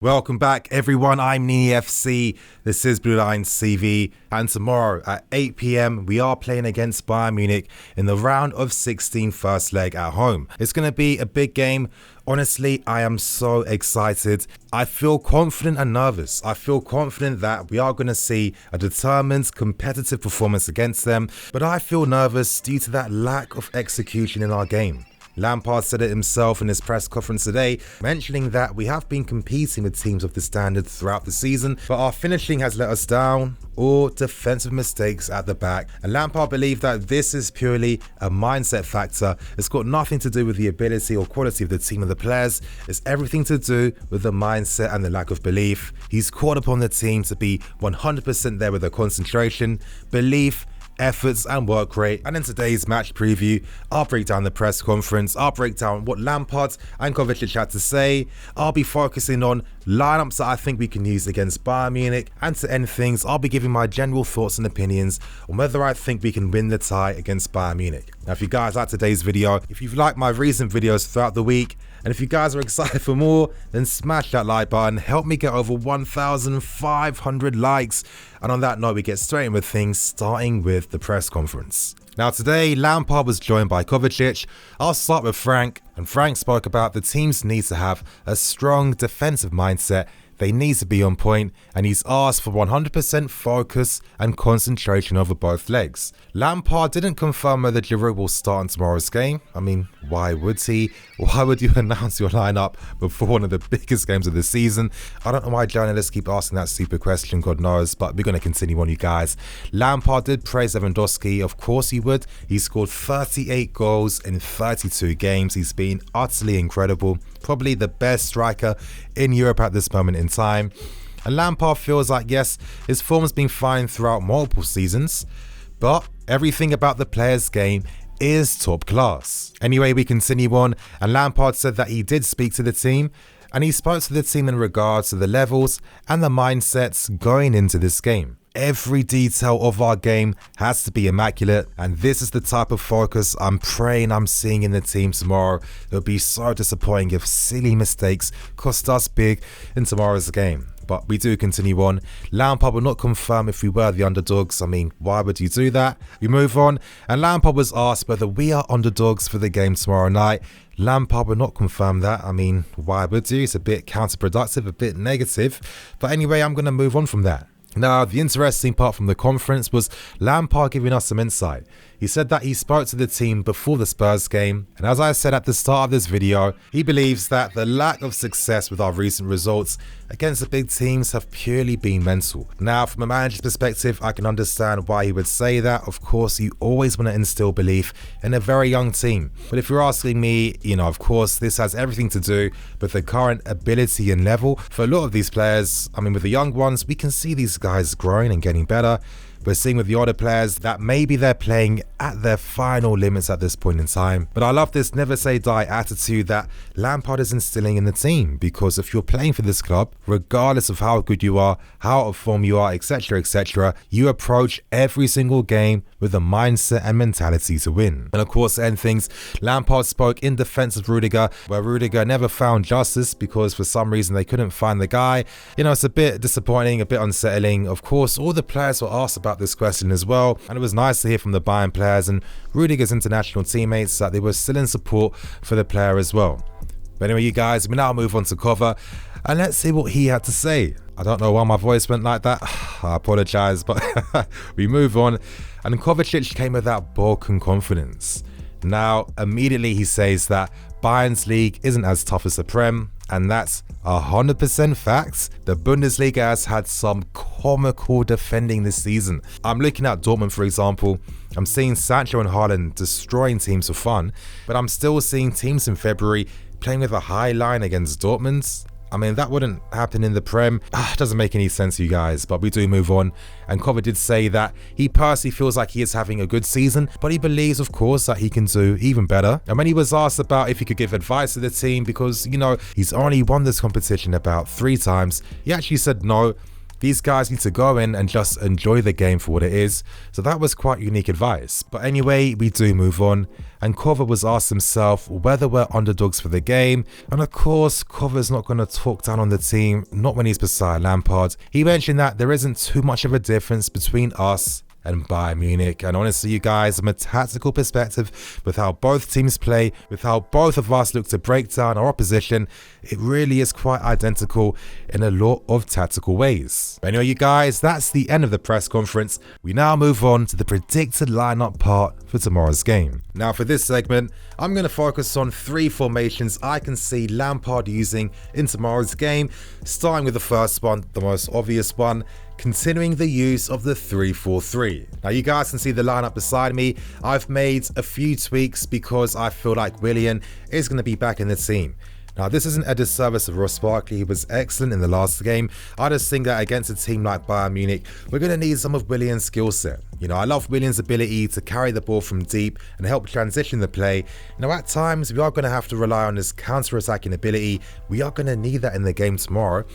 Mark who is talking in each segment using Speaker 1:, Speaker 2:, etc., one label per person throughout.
Speaker 1: Welcome back everyone, I'm Nini FC, this is Blue Lines TV, and tomorrow at 8 PM we are playing against Bayern Munich in the round of 16 first leg at home. It's going to be a big game. Honestly, I am so excited. I feel confident and nervous. I feel confident that we are going to see a determined, competitive performance against them, but I feel nervous due to that lack of execution in our game. Lampard said it himself in his press conference today, mentioning that we have been competing with teams of this standard throughout the season, but our finishing has let us down, or defensive mistakes at the back. And Lampard believed that this is purely a mindset factor. It's got nothing to do with the ability or quality of the team or the players. It's everything to do with the mindset and the lack of belief. He's called upon the team to be 100% there with their concentration, belief, efforts and work rate. And in today's match preview, I'll break down the press conference, I'll break down what Lampard and Kovacic had to say, I'll be focusing on lineups that I think we can use against Bayern Munich, and to end things, I'll be giving my general thoughts and opinions on whether I think we can win the tie against Bayern Munich. Now if you guys like today's video, if you've liked my recent videos throughout the week, and if you guys are excited for more, then smash that like button, help me get over 1,500 likes. And on that note, we get straight in with things, starting with the press conference. Now today, Lampard was joined by Kovacic. I'll start with Frank, and Frank spoke about the teams need to have a strong defensive mindset. They need to be on point, and he's asked for 100% focus and concentration over both legs. Lampard didn't confirm whether Giroud will start in tomorrow's game. I mean, why would he? Why would you announce your lineup before one of the biggest games of the season? I don't know why journalists keep asking that stupid question, God knows, but we're going to continue on, you guys. Lampard did praise Lewandowski, of course he would. He scored 38 goals in 32 games. He's been utterly incredible. Probably the best striker in Europe at this moment in time. And Lampard feels like, yes, his form's been fine throughout multiple seasons, but everything about the player's game is top class. Anyway, we continue on, and Lampard said that he did speak to the team, and he spoke to the team in regards to the levels and the mindsets going into this game. Every detail of our game has to be immaculate, and this is the type of focus I'm praying I'm seeing in the team tomorrow. It'll be so disappointing if silly mistakes cost us big in tomorrow's game. But we do continue on. Lampard will not confirm if we were the underdogs. I mean, why would you do that? We move on, and Lampard was asked whether we are underdogs for the game tomorrow night. Lampard will not confirm that. I mean, why would you? It's a bit counterproductive, a bit negative. But anyway, I'm going to move on from that. Now, the interesting part from the conference was Lampard giving us some insight. He said that he spoke to the team before the Spurs game, and as I said at the start of this video, he believes that the lack of success with our recent results against the big teams have purely been mental. Now, from a manager's perspective, I can understand why he would say that. Of course, you always want to instill belief in a very young team. But if you're asking me, of course, this has everything to do with the current ability and level. For a lot of these players, I mean, with the young ones, we can see these guys growing and getting better. We're seeing with the older players that maybe they're playing at their final limits at this point in time. But I love this never say die attitude that Lampard is instilling in the team, because if you're playing for this club, regardless of how good you are, how out of form you are, etc., you approach every single game with a mindset and mentality to win. And of course, to end things, Lampard spoke in defense of Rudiger, where Rudiger never found justice because for some reason they couldn't find the guy. It's a bit disappointing, a bit unsettling. Of course, all the players were asked about this question as well, and it was nice to hear from the Bayern players and Rudiger's international teammates that they were still in support for the player as well. But anyway, you guys, we now move on to Kova, and let's see what he had to say. I don't know why my voice went like that. I apologize, but we move on. And Kovacic came with that Balkan confidence. Now, immediately he says that Bayern's league isn't as tough as the Prem, and that's 100% facts. The Bundesliga has had some comical defending this season. I'm looking at Dortmund, for example. I'm seeing Sancho and Haaland destroying teams for fun, but I'm still seeing teams in February playing with a high line against Dortmund. I mean, that wouldn't happen in the Prem. Doesn't make any sense, you guys, but we do move on. And Kova did say that he personally feels like he is having a good season, but he believes, of course, that he can do even better. And when he was asked about if he could give advice to the team, because, he's only won this competition about 3 times, he actually said no. These guys need to go in and just enjoy the game for what it is. So that was quite unique advice. But anyway, we do move on. And Cover was asked himself whether we're underdogs for the game. And of course, Cover's not going to talk down on the team, not when he's beside Lampard. He mentioned that there isn't too much of a difference between us and Bayern Munich. And honestly, you guys, from a tactical perspective, with how both teams play, with how both of us look to break down our opposition, it really is quite identical in a lot of tactical ways. But anyway, you guys, that's the end of the press conference. We now move on to the predicted lineup part for tomorrow's game. Now for this segment, I'm going to focus on 3 formations I can see Lampard using in tomorrow's game, starting with the first one, the most obvious one, continuing the use of the 3-4-3. Now you guys can see the lineup beside me. I've made a few tweaks because I feel like Willian is going to be back in the team. Now this isn't a disservice of Ross Barkley, he was excellent in the last game. I just think that against a team like Bayern Munich, we're going to need some of Willian's skill set. You know, I love Willian's ability to carry the ball from deep and help transition the play. Now at times we are going to have to rely on his counter-attacking ability. We are going to need that in the game tomorrow.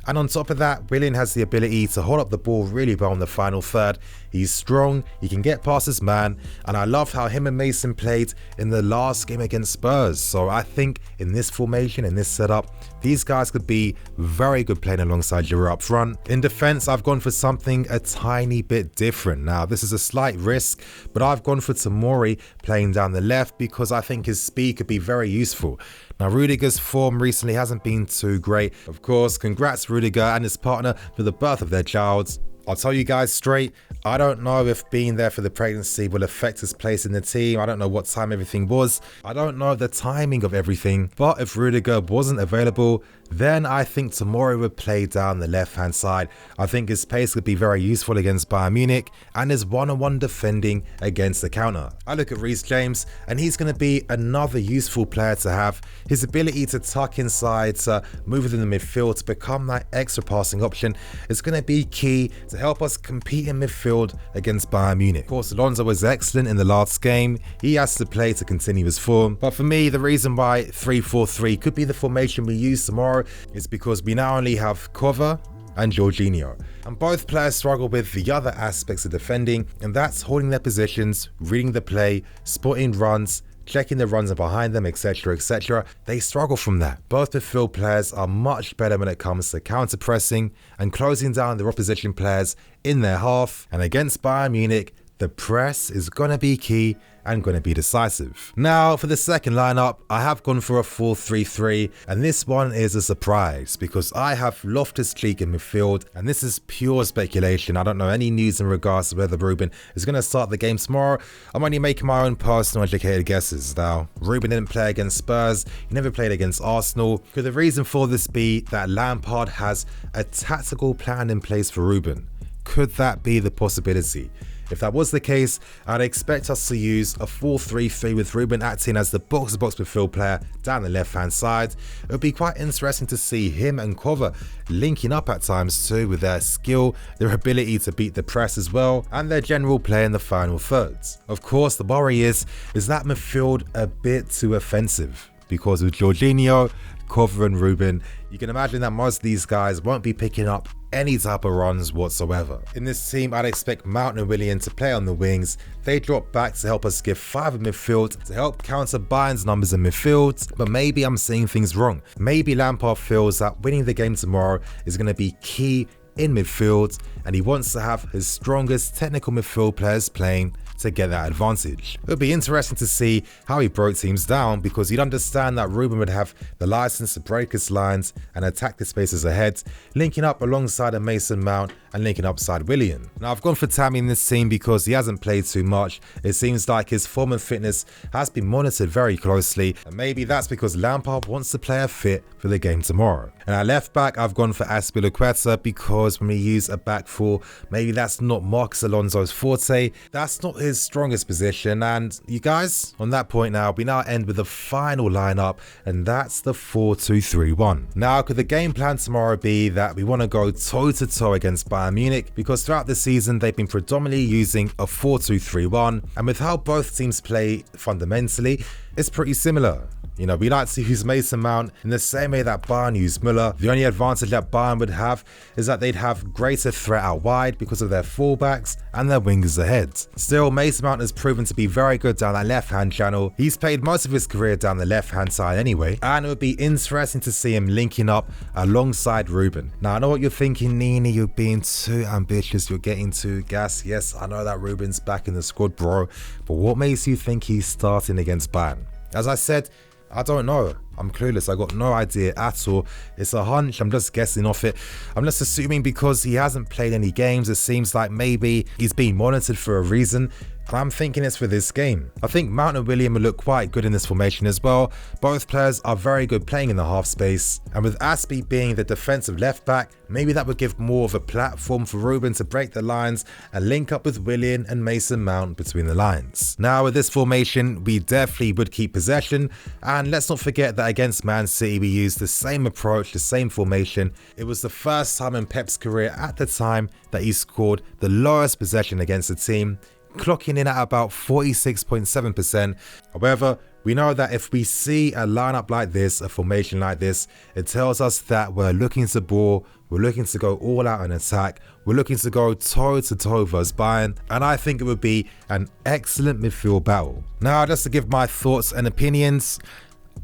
Speaker 1: And on top of that, Willian has the ability to hold up the ball really well in the final third. He's strong, he can get past his man, and I love how him and Mason played in the last game against Spurs. So I think in this formation, in this setup, these guys could be very good playing alongside Giroud up front. In defense, I've gone for something a tiny bit different. Now, this is a slight risk, but I've gone for Tomori playing down the left because I think his speed could be very useful. Now, Rudiger's form recently hasn't been too great. Of course, congrats Rudiger and his partner for the birth of their child. I'll tell you guys straight, I don't know if being there for the pregnancy will affect his place in the team. I don't know what time everything was. I don't know the timing of everything. But if Rudiger wasn't available, then I think Tomori would play down the left-hand side. I think his pace could be very useful against Bayern Munich and his one-on-one defending against the counter. I look at Reece James and he's going to be another useful player to have. His ability to tuck inside, to move within the midfield, to become that extra passing option is going to be key to help us compete in midfield against Bayern Munich. Of course, Alonso was excellent in the last game. He has to play to continue his form. But for me, the reason why 3-4-3 could be the formation we use tomorrow is because we now only have Cover and Jorginho. And both players struggle with the other aspects of defending, and that's holding their positions, reading the play, spotting runs, checking the runs behind them, etc, etc. They struggle from that. Both midfield players are much better when it comes to counter-pressing and closing down their opposition players in their half. And against Bayern Munich, the press is going to be key and going to be decisive. Now for the second lineup, I have gone for a 4-3-3, and this one is a surprise because I have Loftus-Cheek in midfield, and this is pure speculation. I don't know any news in regards to whether Ruben is going to start the game tomorrow. I'm only making my own personal educated guesses. Now, Ruben didn't play against Spurs, he never played against Arsenal. Could the reason for this be that Lampard has a tactical plan in place for Ruben? Could that be the possibility? If that was the case, I'd expect us to use a 4-3-3 with Ruben acting as the box-to-box midfield player down the left-hand side. It would be quite interesting to see him and Cover linking up at times too, with their skill, their ability to beat the press as well, and their general play in the final thirds. Of course, the worry is that midfield a bit too offensive? Because with Jorginho, Cover and Ruben, you can imagine that most of these guys won't be picking up any type of runs whatsoever. In this team, I'd expect Mount and Willian to play on the wings. They drop back to help us give 5 in midfield to help counter Bayern's numbers in midfield, but maybe I'm seeing things wrong. Maybe Lampard feels that winning the game tomorrow is going to be key in midfield, and he wants to have his strongest technical midfield players playing to get that advantage. It would be interesting to see how he broke teams down, because you'd understand that Ruben would have the license to break his lines and attack the spaces ahead, linking up alongside a Mason Mount and linking upside Willian. Now I've gone for Tammy in this team because he hasn't played too much. It seems like his form and fitness has been monitored very closely, and maybe that's because Lampard wants the player fit for the game tomorrow. And at left back, I've gone for Azpilicueta because when we use a back four, maybe that's not Marcos Alonso's forte. That's not his strongest position. And you guys, on that point now, we now end with the final lineup, and that's the 4-2-3-1. Now, could the game plan tomorrow be that we want to go toe-to-toe against Bayern Munich? Because throughout the season, they've been predominantly using a 4-2-3-1, and with how both teams play fundamentally, it's pretty similar. You know, we like to use Mason Mount in the same way that Bayern used Müller. The only advantage that Bayern would have is that they'd have greater threat out wide because of their fullbacks and their wingers ahead. Still, Mason Mount has proven to be very good down that left-hand channel. He's played most of his career down the left-hand side anyway, and it would be interesting to see him linking up alongside Ruben. Now, I know what you're thinking, Nini, you're being too ambitious, you're getting too gas. Yes, I know that Ruben's back in the squad, bro, but what makes you think he's starting against Bayern? As I said, I don't know. I'm clueless. I got no idea at all. It's a hunch. I'm just guessing off it. I'm just assuming because he hasn't played any games, it seems like maybe he's being monitored for a reason. And I'm thinking it's for this game. I think Mount and Willian will look quite good in this formation as well. Both players are very good playing in the half space. And with Aspie being the defensive left back, maybe that would give more of a platform for Ruben to break the lines and link up with Willian and Mason Mount between the lines. Now with this formation, we definitely would keep possession. And let's not forget that against Man City, we used the same approach, the same formation. It was the first time in Pep's career at the time that he scored the lowest possession against a team, clocking in at about 46.7%. However, we know that if we see a lineup like this, a formation like this, it tells us that we're looking to ball, we're looking to go all out in attack, we're looking to go toe to toe versus Bayern, and I think it would be an excellent midfield battle. Now, just to give my thoughts and opinions,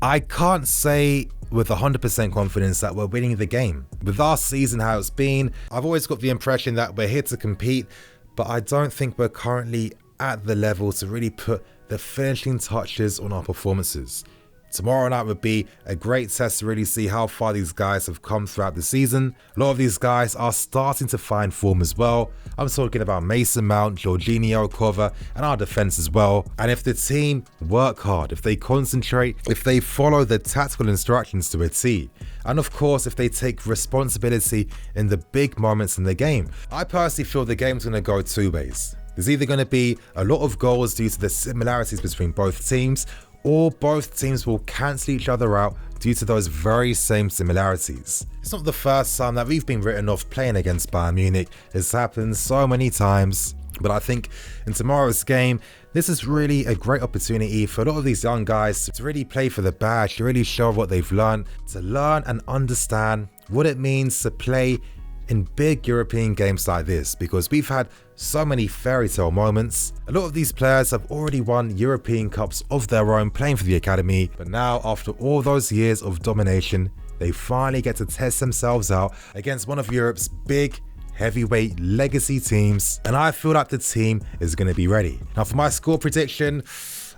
Speaker 1: I can't say with 100% confidence that we're winning the game. With our season how it's been, I've always got the impression that we're here to compete, but I don't think we're currently at the level to really put the finishing touches on our performances. Tomorrow night would be a great test to really see how far these guys have come throughout the season. A lot of these guys are starting to find form as well. I'm talking about Mason Mount, Jorginho, Cover, and our defense as well. And if the team work hard, if they concentrate, if they follow the tactical instructions to a T, and of course if they take responsibility in the big moments in the game, I personally feel the game's going to go two ways. There's either going to be a lot of goals due to the similarities between both teams, or both teams will cancel each other out due to those very same similarities. It's not the first time that we've been written off playing against Bayern Munich. It's happened so many times. But I think in tomorrow's game, this is really a great opportunity for a lot of these young guys to really play for the badge, to really show what they've learned, to learn and understand what it means to play in big European games like this, because we've had so many fairy tale moments. A lot of these players have already won European Cups of their own playing for the academy, but now after all those years of domination, they finally get to test themselves out against one of Europe's big heavyweight legacy teams, and I feel like the team is going to be ready. Now for my score prediction,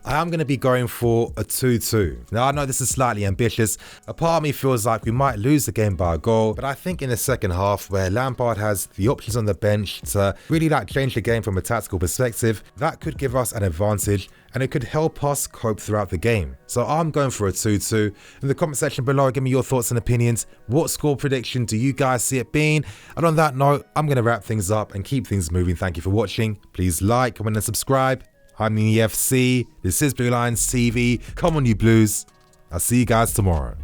Speaker 1: I am going to be going for a 2-2. Now I know this is slightly ambitious. A part of me feels like we might lose the game by a goal, but I think in the second half where Lampard has the options on the bench to really change the game from a tactical perspective, that could give us an advantage and it could help us cope throughout the game. So I'm going for a 2-2. In the comment section below, give me your thoughts and opinions. What score prediction do you guys see it being? And on that note, I'm going to wrap things up and keep things moving. Thank you for watching. Please like, comment and subscribe. I'm Nini FC. This is Blue Lions TV. Come on, you Blues. I'll see you guys tomorrow.